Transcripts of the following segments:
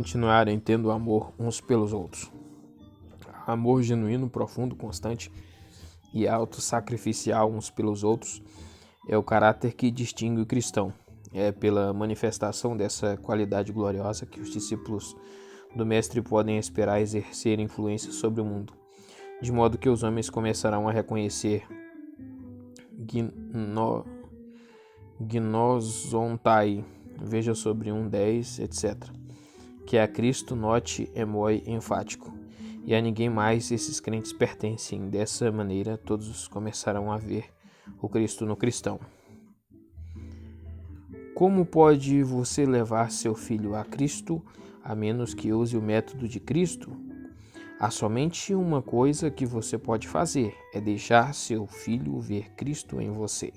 continuarem tendo amor uns pelos outros. Amor genuíno, profundo, constante e autossacrificial uns pelos outros é o caráter que distingue o cristão. É pela manifestação dessa qualidade gloriosa que os discípulos do Mestre podem esperar exercer influência sobre o mundo, de modo que os homens começarão a reconhecer gnosontai, veja sobre 1:10, etc., que a Cristo note emoi enfático, e a ninguém mais esses crentes pertencem. Dessa maneira, todos começarão a ver o Cristo no cristão. Como pode você levar seu filho a Cristo, a menos que use o método de Cristo? Há somente uma coisa que você pode fazer, é deixar seu filho ver Cristo em você.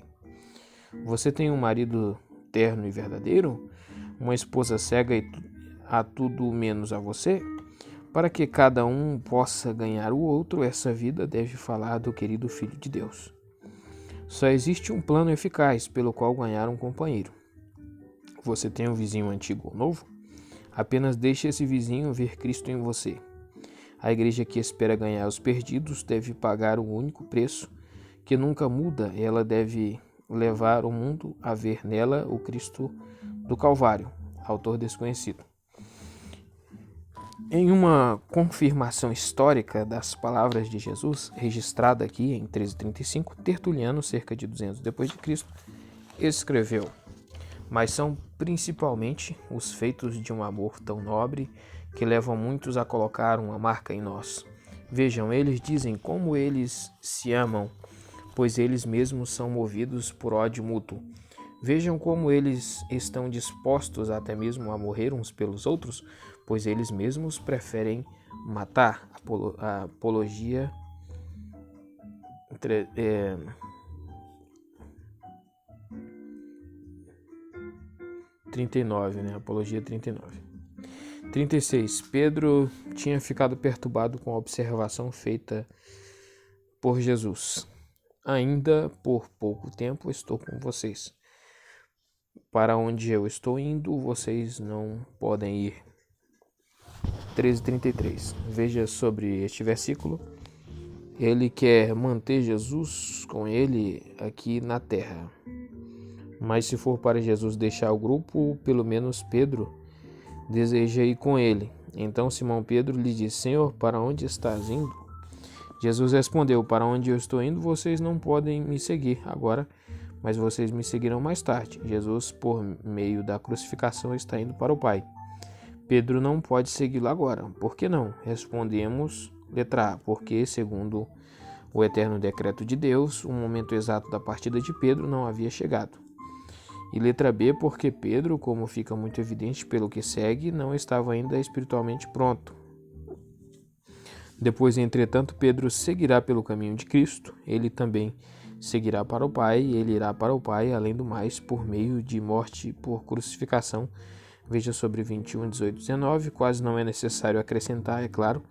Você tem um marido terno e verdadeiro? Uma esposa cega a tudo menos a você? Para que cada um possa ganhar o outro, essa vida deve falar do querido Filho de Deus. Só existe um plano eficaz pelo qual ganhar um companheiro. Você tem um vizinho antigo ou novo? Apenas deixe esse vizinho ver Cristo em você. A igreja que espera ganhar os perdidos deve pagar o único preço que nunca muda. Ela deve levar o mundo a ver nela o Cristo do Calvário, autor desconhecido. Em uma confirmação histórica das palavras de Jesus, registrada aqui em 1335, Tertuliano, cerca de 200 d.C., escreveu: mas são principalmente os feitos de um amor tão nobre que levam muitos a colocar uma marca em nós. Vejam, eles dizem como eles se amam, pois eles mesmos são movidos por ódio mútuo. Vejam como eles estão dispostos até mesmo a morrer uns pelos outros, pois eles mesmos preferem matar. Apologia 39, né? Apologia 39. 36. Pedro tinha ficado perturbado com a observação feita por Jesus. Ainda por pouco tempo estou com vocês. Para onde eu estou indo, vocês não podem ir. 13:33. Veja sobre este versículo. Ele quer manter Jesus com ele aqui na terra. Mas se for para Jesus deixar o grupo, pelo menos Pedro deseja ir com ele. Então Simão Pedro lhe disse: Senhor, para onde estás indo? Jesus respondeu: para onde eu estou indo, vocês não podem me seguir agora, mas vocês me seguirão mais tarde. Jesus, por meio da crucificação, está indo para o Pai. Pedro não pode segui-lo agora. Por que não? Respondemos, letra A, porque, segundo o eterno decreto de Deus, o momento exato da partida de Pedro não havia chegado. E letra B, porque Pedro, como fica muito evidente pelo que segue, não estava ainda espiritualmente pronto. Depois, entretanto, Pedro seguirá pelo caminho de Cristo, ele também seguirá para o Pai, ele irá para o Pai, além do mais, por meio de morte por crucificação. Veja sobre 21, 18, 19, quase não é necessário acrescentar, é claro,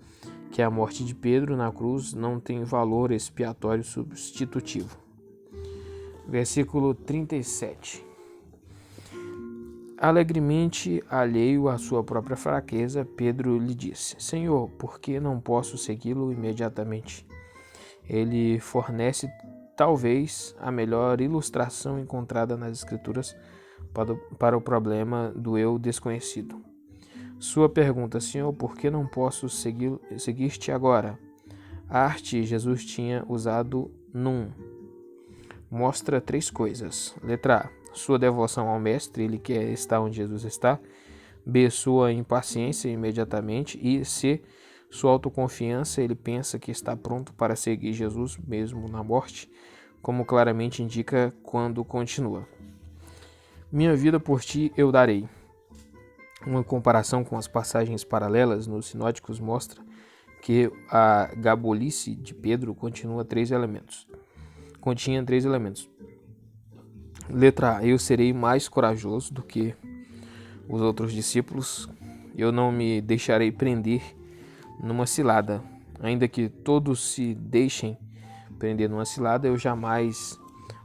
que a morte de Pedro na cruz não tem valor expiatório substitutivo. Versículo 37. Alegremente alheio à sua própria fraqueza, Pedro lhe disse: Senhor, por que não posso segui-lo imediatamente? Ele fornece talvez a melhor ilustração encontrada nas Escrituras para o problema do eu desconhecido. Sua pergunta: Senhor, por que não posso seguir-te agora? A arte Jesus tinha usado mostra três coisas. Letra A, sua devoção ao Mestre, ele quer estar onde Jesus está. B, sua impaciência imediatamente. E C, sua autoconfiança, ele pensa que está pronto para seguir Jesus mesmo na morte, como claramente indica quando continua: minha vida por ti eu darei. Uma comparação com as passagens paralelas nos sinóticos mostra que a gabolice de Pedro continha três elementos. Letra A, eu serei mais corajoso do que os outros discípulos. Eu não me deixarei prender numa cilada. Ainda que todos se deixem prender numa cilada, eu jamais.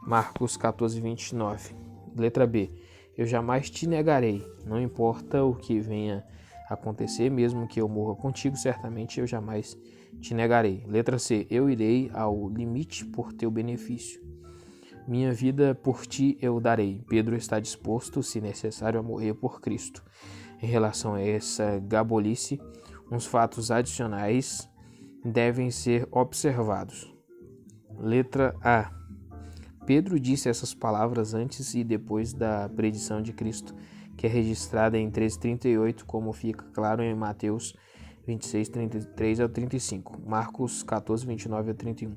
Marcos 14:29. Letra B, eu jamais te negarei, não importa o que venha acontecer, mesmo que eu morra contigo, certamente eu jamais te negarei. Letra C. Eu irei ao limite por teu benefício. Minha vida por ti eu darei. Pedro está disposto, se necessário, a morrer por Cristo. Em relação a essa gabolice, uns fatos adicionais devem ser observados. Letra A. Pedro disse essas palavras antes e depois da predição de Cristo, que é registrada em 13:38, como fica claro em Mateus 26:33 ao 35, Marcos 14:29 ao 31.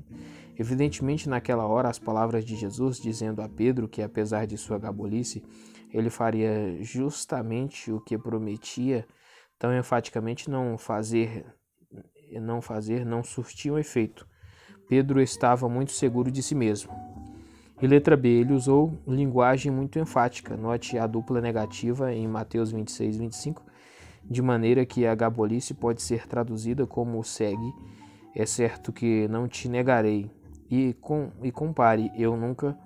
Evidentemente, naquela hora, as palavras de Jesus dizendo a Pedro que, apesar de sua gabolice, ele faria justamente o que prometia, tão enfaticamente não surtiam efeito. Pedro estava muito seguro de si mesmo. E letra B, ele usou linguagem muito enfática. Note a dupla negativa em Mateus 26:25, de maneira que a gabolice pode ser traduzida como segue: é certo que não te negarei. E compare: eu nunca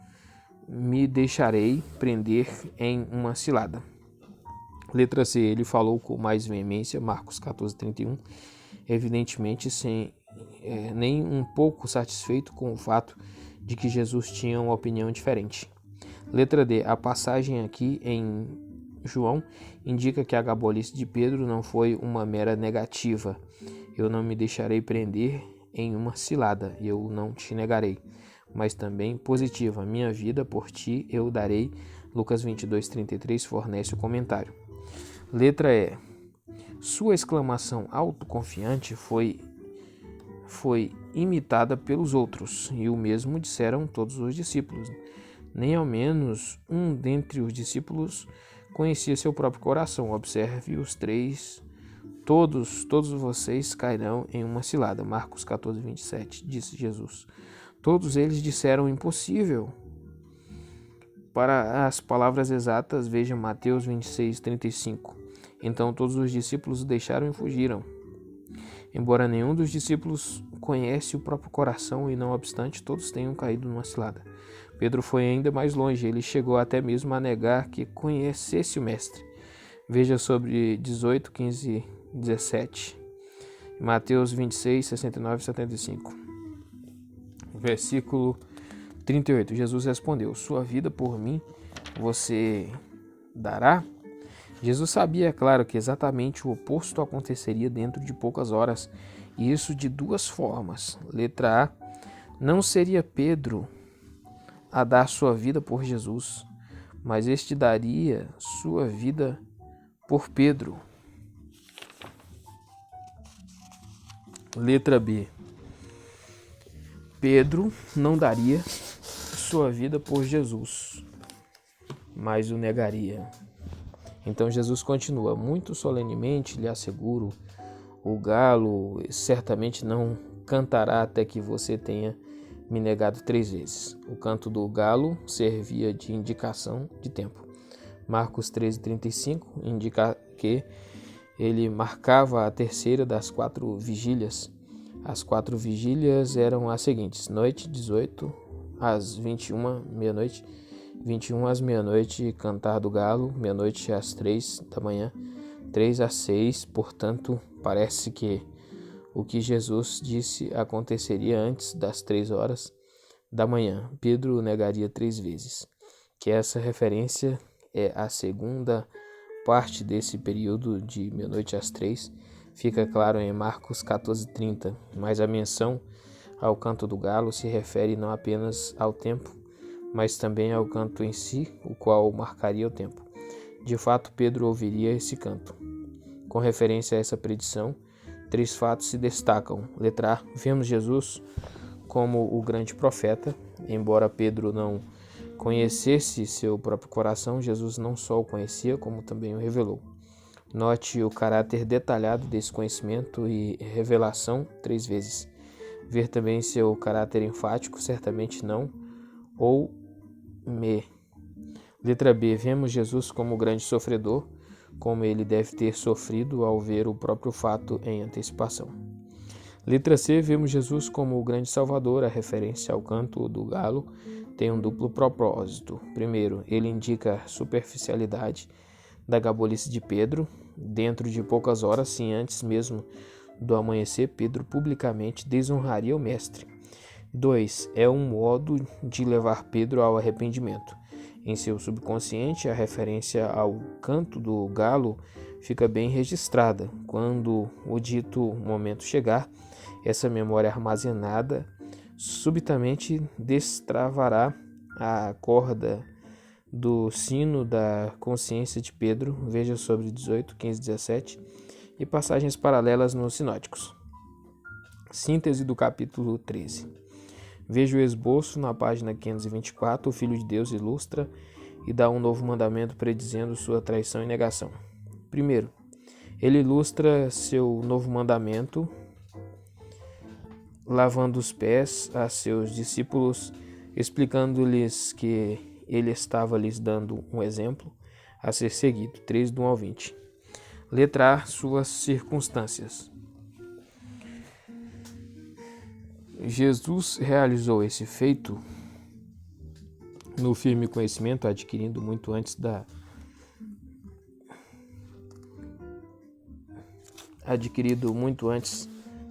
me deixarei prender em uma cilada. Letra C, ele falou com mais veemência, Marcos 14:31, evidentemente nem um pouco satisfeito com o fato de que Jesus tinha uma opinião diferente. Letra D, a passagem aqui em João indica que a gabolice de Pedro não foi uma mera negativa. Eu não me deixarei prender em uma cilada, eu não te negarei, mas também positiva. Minha vida por ti eu darei. Lucas 22:33 fornece o comentário. Letra E. Sua exclamação autoconfiante foi imitada pelos outros, e o mesmo disseram todos os discípulos. Nem ao menos um dentre os discípulos conhecia seu próprio coração. Observe os três. Todos vocês cairão em uma cilada. Marcos 14:27, disse Jesus. Todos eles disseram impossível. Para as palavras exatas, veja Mateus 26:35. Então todos os discípulos o deixaram e fugiram. Embora nenhum dos discípulos conhece o próprio coração e, não obstante, todos tenham caído numa cilada. Pedro foi ainda mais longe, ele chegou até mesmo a negar que conhecesse o Mestre. Veja sobre 18, 15, 17. Mateus 26, 69 e 75. Versículo 38. Jesus respondeu: sua vida por mim você dará? Jesus sabia, é claro, que exatamente o oposto aconteceria dentro de poucas horas, e isso de duas formas. Letra A. Não seria Pedro a dar sua vida por Jesus, mas este daria sua vida por Pedro. Letra B. Pedro não daria sua vida por Jesus, mas o negaria. Então Jesus continua: muito solenemente lhe asseguro, o galo certamente não cantará até que você tenha me negado 3 vezes. O canto do galo servia de indicação de tempo. Marcos 13:35 indica que ele marcava a terceira das 4 vigílias. As 4 vigílias eram as seguintes: noite, 18 às 21, meia-noite, 21 às meia-noite, cantar do galo, meia-noite às 3 da manhã, 3 às 6, portanto, parece que o que Jesus disse aconteceria antes das 3 horas da manhã. Pedro negaria 3 vezes. Que essa referência é a segunda parte desse período de meia-noite às 3, fica claro em Marcos 14:30, mas a menção ao canto do galo se refere não apenas ao tempo, mas também ao canto em si, o qual marcaria o tempo. De fato, Pedro ouviria esse canto. Com referência a essa predição, 3 fatos se destacam. Letra A. Vemos Jesus como o grande profeta. Embora Pedro não conhecesse seu próprio coração, Jesus não só o conhecia, como também o revelou. Note o caráter detalhado desse conhecimento e revelação 3 vezes. Ver também seu caráter enfático, certamente não, ou me. Letra B. Vemos Jesus como o grande sofredor, como ele deve ter sofrido ao ver o próprio fato em antecipação. Letra C. Vemos Jesus como o grande salvador. A referência ao canto do galo tem um duplo propósito. Primeiro, ele indica a superficialidade da gabolice de Pedro. Dentro de poucas horas, sim, antes mesmo do amanhecer, Pedro publicamente desonraria o mestre. 2. É um modo de levar Pedro ao arrependimento. Em seu subconsciente, a referência ao canto do galo fica bem registrada. Quando o dito momento chegar, essa memória armazenada subitamente destravará a corda do sino da consciência de Pedro. Veja sobre 18, 15, 17 e passagens paralelas nos sinóticos. Síntese do capítulo 13. Veja o esboço na página 524. O Filho de Deus ilustra e dá um novo mandamento predizendo sua traição e negação. Primeiro, ele ilustra seu novo mandamento lavando os pés a seus discípulos, explicando-lhes que ele estava lhes dando um exemplo a ser seguido. 3, do 1 ao 20. Letra A, suas circunstâncias. Jesus realizou esse feito no firme conhecimento adquirido muito antes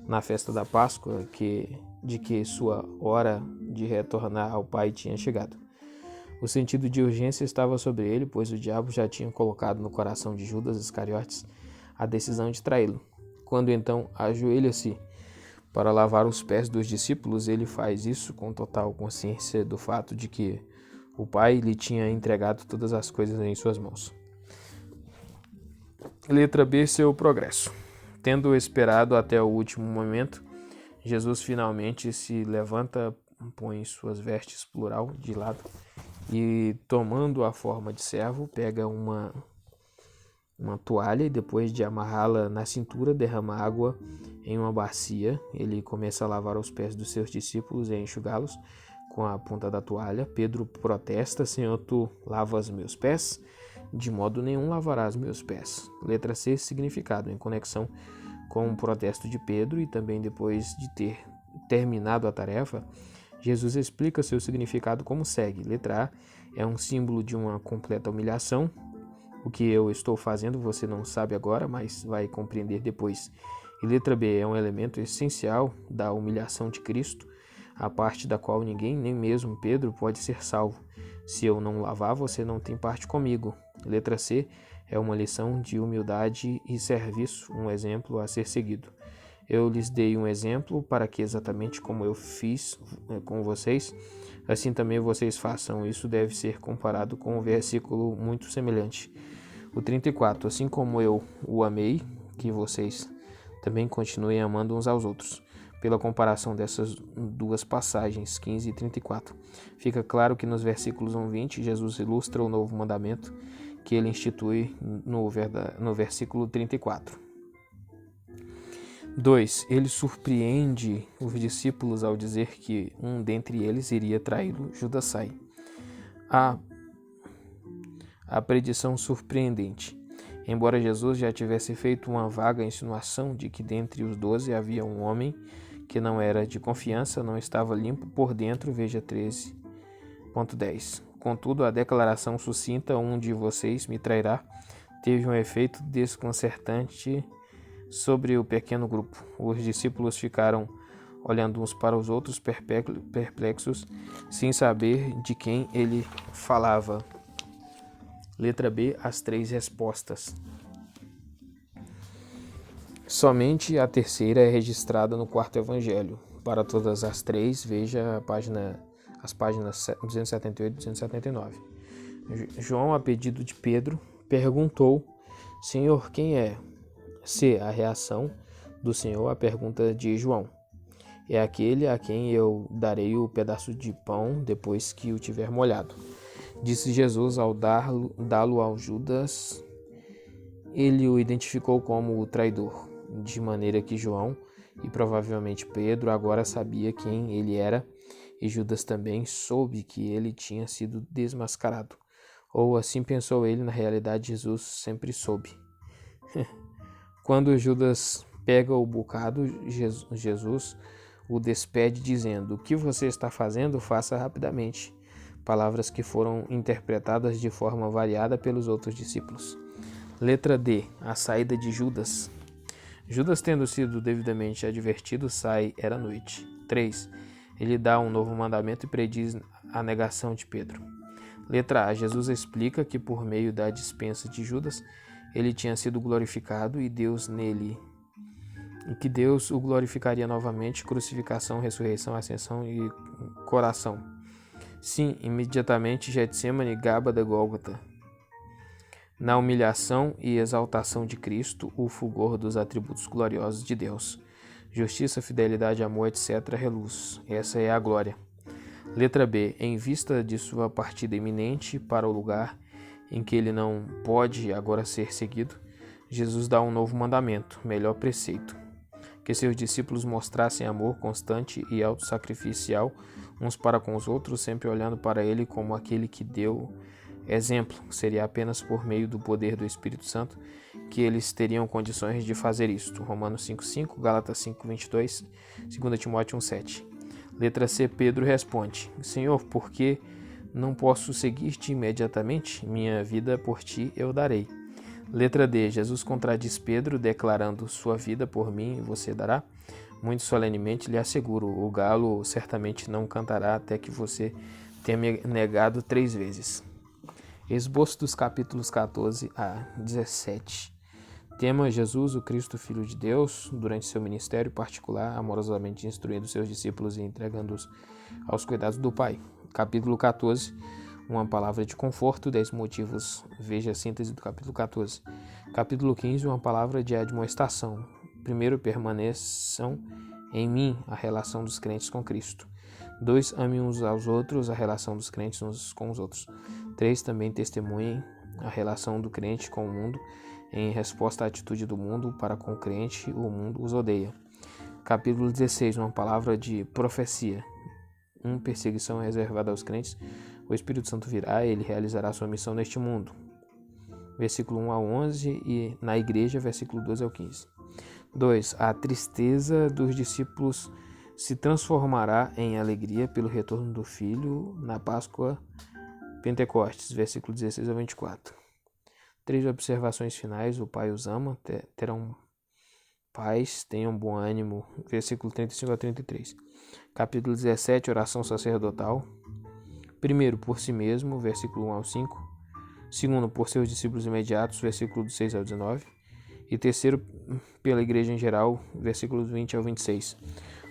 na festa da Páscoa de que sua hora de retornar ao Pai tinha chegado. O sentido de urgência estava sobre ele, pois o diabo já tinha colocado no coração de Judas Iscariotes a decisão de traí-lo. Quando então ajoelha-se para lavar os pés dos discípulos, ele faz isso com total consciência do fato de que o Pai lhe tinha entregado todas as coisas em suas mãos. Letra B, seu progresso. Tendo esperado até o último momento, Jesus finalmente se levanta, põe suas vestes plural de lado e, tomando a forma de servo, pega uma toalha e, depois de amarrá-la na cintura, derrama água em uma bacia. Ele começa a lavar os pés dos seus discípulos e a enxugá-los com a ponta da toalha. Pedro protesta: Senhor, tu lavas meus pés? De modo nenhum lavarás meus pés. Letra C, significado. Em conexão com o protesto de Pedro e também depois de ter terminado a tarefa, Jesus explica seu significado como segue. Letra A, é um símbolo de uma completa humilhação. O que eu estou fazendo você não sabe agora, mas vai compreender depois. E letra B, é um elemento essencial da humilhação de Cristo, a parte da qual ninguém, nem mesmo Pedro, pode ser salvo. Se eu não lavar, você não tem parte comigo. Letra C, é uma lição de humildade e serviço, um exemplo a ser seguido. Eu lhes dei um exemplo para que, exatamente como eu fiz com vocês, assim também vocês façam. Isso deve ser comparado com um versículo muito semelhante. O 34. Assim como eu o amei, que vocês também continuem amando uns aos outros. Pela comparação dessas duas passagens, 15 e 34, fica claro que nos versículos 1 e 20, Jesus ilustra o novo mandamento que ele institui no versículo 34. 2. Ele surpreende os discípulos ao dizer que um dentre eles iria traí-lo, Judas sai. A predição surpreendente. Embora Jesus já tivesse feito uma vaga insinuação de que dentre os 12 havia um homem que não era de confiança, não estava limpo por dentro, veja 13.10. Contudo, a declaração sucinta, um de vocês me trairá, teve um efeito desconcertante sobre o pequeno grupo. Os discípulos ficaram olhando uns para os outros, perplexos, sem saber de quem ele falava. Letra B, as 3 respostas. Somente a terceira é registrada no quarto evangelho. Para todas as 3, veja as páginas 278 e 279. João, a pedido de Pedro, perguntou: Senhor, quem é? C. A reação do Senhor à pergunta de João: é aquele a quem eu darei o pedaço de pão depois que o tiver molhado. Disse Jesus ao dá-lo ao Judas. Ele o identificou como o traidor, de maneira que João e provavelmente Pedro agora sabia quem ele era, e Judas também soube que ele tinha sido desmascarado. Ou assim pensou ele, na realidade Jesus sempre soube. Quando Judas pega o bocado, Jesus o despede dizendo: o que você está fazendo, faça rapidamente. Palavras que foram interpretadas de forma variada pelos outros discípulos. Letra D. A saída de Judas. Judas, tendo sido devidamente advertido, sai, era noite. 3. Ele dá um novo mandamento e prediz a negação de Pedro. Letra A. Jesus explica que por meio da dispensa de Judas, ele tinha sido glorificado e que Deus o glorificaria novamente, crucificação, ressurreição, ascensão e coração. Sim, imediatamente Getsemane, Gábada, Gólgota. Na humilhação e exaltação de Cristo, o fulgor dos atributos gloriosos de Deus. Justiça, fidelidade, amor, etc. reluz. Essa é a glória. Letra B. Em vista de sua partida iminente para o lugar em que ele não pode agora ser seguido, Jesus dá um novo mandamento, melhor preceito: que seus discípulos mostrassem amor constante e autossacrificial uns para com os outros, sempre olhando para ele como aquele que deu exemplo. Seria apenas por meio do poder do Espírito Santo que eles teriam condições de fazer isto. Romanos 5:5, Gálatas 5:22, 2 Timóteo 1:7. Letra C. Pedro responde: Senhor, por que não posso seguir-te imediatamente? Minha vida por ti eu darei. Letra D. Jesus contradiz Pedro, declarando: sua vida por mim você dará? Muito solenemente lhe asseguro, o galo certamente não cantará até que você tenha me negado 3 vezes. Esboço dos capítulos 14 a 17. Tema: Jesus, o Cristo, Filho de Deus, durante seu ministério particular, amorosamente instruindo seus discípulos e entregando-os aos cuidados do Pai. Capítulo 14, uma palavra de conforto, 10 motivos. Veja a síntese do capítulo 14. Capítulo 15, uma palavra de admoestação. Primeiro, permaneçam em mim, a relação dos crentes com Cristo. 2. Amem uns aos outros, a relação dos crentes uns com os outros. 3. Também testemunhem a relação do crente com o mundo, em resposta à atitude do mundo para com o crente, o mundo os odeia. Capítulo 16, uma palavra de profecia. 1. Perseguição reservada aos crentes. O Espírito Santo virá, ele realizará sua missão neste mundo. Versículo 1 a 11 e na igreja, versículo 12 ao 15. 2. A tristeza dos discípulos se transformará em alegria pelo retorno do Filho na Páscoa Pentecostes, versículo 16 a 24. 3 observações finais: o Pai os ama, terão paz, tenham bom ânimo, versículo 35 a 33. Capítulo 17, oração sacerdotal. Primeiro, por si mesmo, versículo 1 ao 5. Segundo, por seus discípulos imediatos, versículo 6 ao 19. E terceiro, pela igreja em geral, versículos 20 ao 26.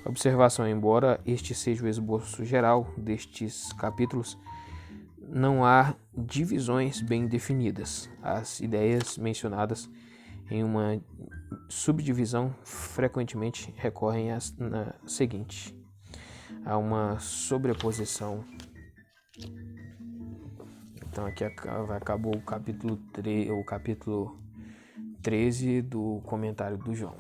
Observação: embora este seja o esboço geral destes capítulos, não há divisões bem definidas. As ideias mencionadas em uma subdivisão frequentemente recorrem na seguinte: há uma sobreposição. Então aqui acabou o capítulo 13 do comentário do João.